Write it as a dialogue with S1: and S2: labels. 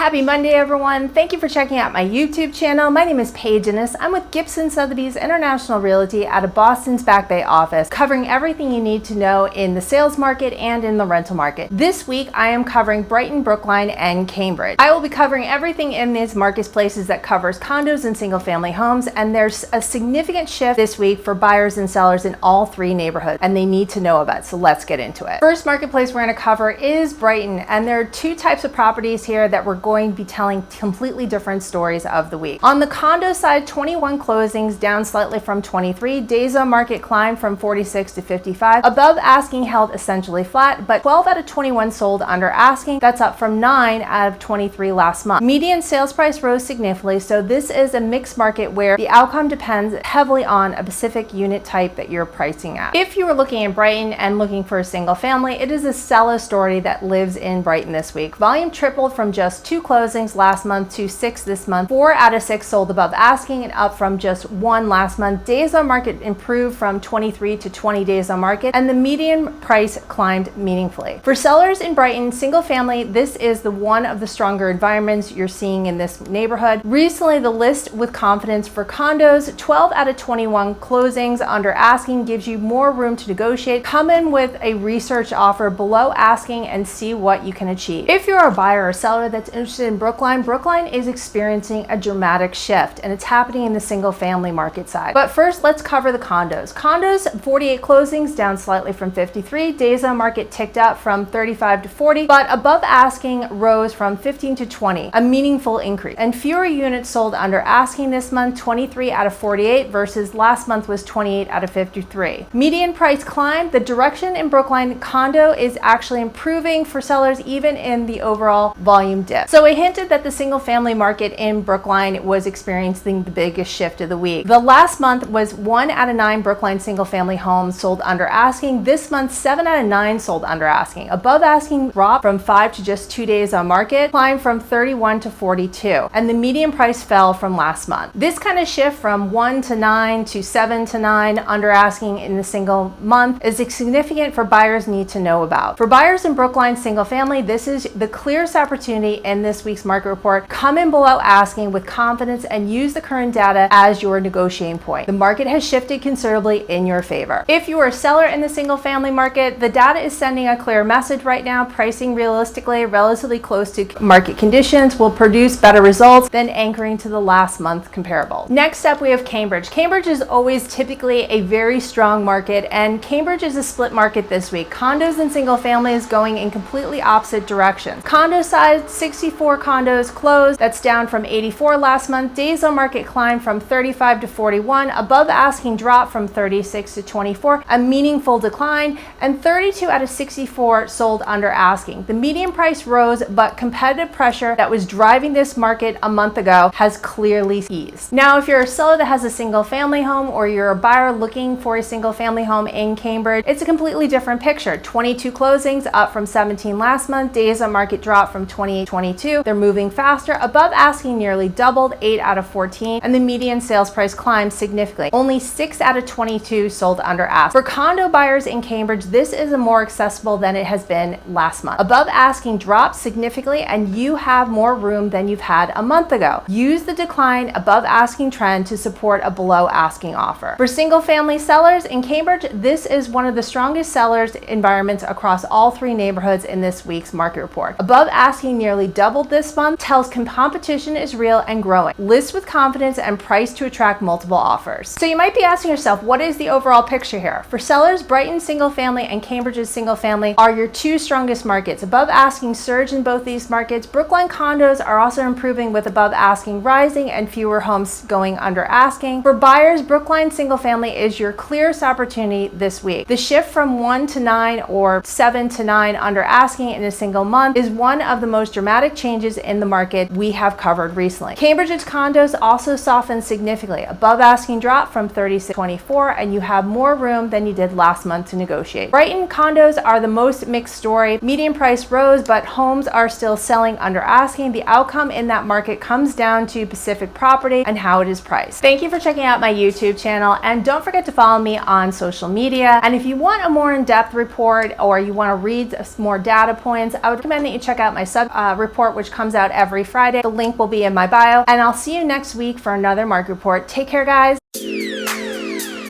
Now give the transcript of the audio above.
S1: Happy Monday, everyone. Thank you for checking out my YouTube channel. My name is Paige Innes. I'm with Gibson Sotheby's International Realty out of Boston's Back Bay office, covering everything you need to know in the sales market and in the rental market. This week, I am covering Brighton, Brookline, and Cambridge. I will be covering everything in these marketplaces that covers condos and single-family homes, and there's a significant shift this week for buyers and sellers in all three neighborhoods, and they need to know about it, so let's get into it. First marketplace we're going to cover is Brighton, and there are two types of properties here that we're going to be telling completely different stories of the week. On the condo side, 21 closings, down slightly from 23. Days on market climbed from 46 to 55. Above asking held essentially flat, but 12 out of 21 sold under asking. That's up from 9 out of 23 last month. Median sales price rose significantly, so this is a mixed market where the outcome depends heavily on a specific unit type that you're pricing at. If you are looking in Brighton and looking for a single family, it is a seller story that lives in Brighton this week. Volume tripled from just 2 closings last month to 6 this month. 4 out of 6 sold above asking and up from just 1 last month. Days on market improved from 23 to 20 days on market, and the median price climbed meaningfully. For sellers in Brighton, single family, this is one of the stronger environments you're seeing in this neighborhood. Recently, the list with confidence for condos, 12 out of 21 closings under asking gives you more room to negotiate. Come in with a research offer below asking and see what you can achieve. If you're a buyer or seller that's interested in Brookline, Brookline is experiencing a dramatic shift, and it's happening in the single family market side. But first, let's cover the condos. Condos, 48 closings, down slightly from 53. Days on market ticked up from 35 to 40, but above asking rose from 15 to 20, a meaningful increase. And fewer units sold under asking this month, 23 out of 48 versus last month was 28 out of 53. Median price climbed. The direction in Brookline condo is actually improving for sellers even in the overall volume dip. So I hinted that the single family market in Brookline was experiencing the biggest shift of the week. The last month was 1 out of 9 Brookline single family homes sold under asking. This month, 7 out of 9 sold under asking. Above asking dropped from 5 to just 2 days on market, climbed from 31 to 42, and the median price fell from last month. This kind of shift from 1 to 9 to 7 to 9 under asking in the single month is significant for buyers need to know about. For buyers in Brookline single family, this is the clearest opportunity in this week's market report. Come in below asking with confidence and use the current data as your negotiating point. The market has shifted considerably in your favor. If you are a seller in the single family market, the data is sending a clear message right now. Pricing realistically relatively close to market conditions will produce better results than anchoring to the last month comparable. Next up, we have Cambridge. Cambridge is always typically a very strong market, and Cambridge is a split market this week. Condos and single families going in completely opposite directions. Condo side, 64 condos closed. That's down from 84 last month. Days on market climbed from 35 to 41. Above asking dropped from 36 to 24, a meaningful decline, and 32 out of 64 sold under asking. The median price rose, but competitive pressure that was driving this market a month ago has clearly eased. Now, if you're a seller that has a single family home, or you're a buyer looking for a single family home in Cambridge, it's a completely different picture. 22 closings, up from 17 last month. Days on market dropped from 28 to 22. They're moving faster. Above asking nearly doubled, 8 out of 14, and the median sales price climbed significantly. Only 6 out of 22 sold under ask. For condo buyers in Cambridge, this is more accessible than it has been last month. Above asking dropped significantly, and you have more room than you've had a month ago. Use the decline above asking trend to support a below asking offer. For single family sellers in Cambridge, this is one of the strongest sellers environments across all 3 neighborhoods in this week's market report. Above asking nearly doubled this month, tells competition is real and growing. List with confidence and price to attract multiple offers. So you might be asking yourself, what is the overall picture here? For sellers, Brighton single family and Cambridge's single family are your 2 strongest markets. Above asking surge in both these markets. Brookline condos are also improving with above asking rising and fewer homes going under asking. For buyers, Brookline single family is your clearest opportunity this week. The shift from 1 to 9 or 7 to 9 under asking in a single month is one of the most dramatic changes in the market we have covered recently. Cambridge's condos also softened significantly. Above asking dropped from 36 to 24, and you have more room than you did last month to negotiate. Brighton condos are the most mixed story. Median price rose, but homes are still selling under asking. The outcome in that market comes down to specific property and how it is priced. Thank you for checking out my YouTube channel, and don't forget to follow me on social media. And if you want a more in-depth report, or you want to read more data points, I would recommend that you check out my report which comes out every Friday. The link will be in my bio, and I'll see you next week for another market report. Take care, guys.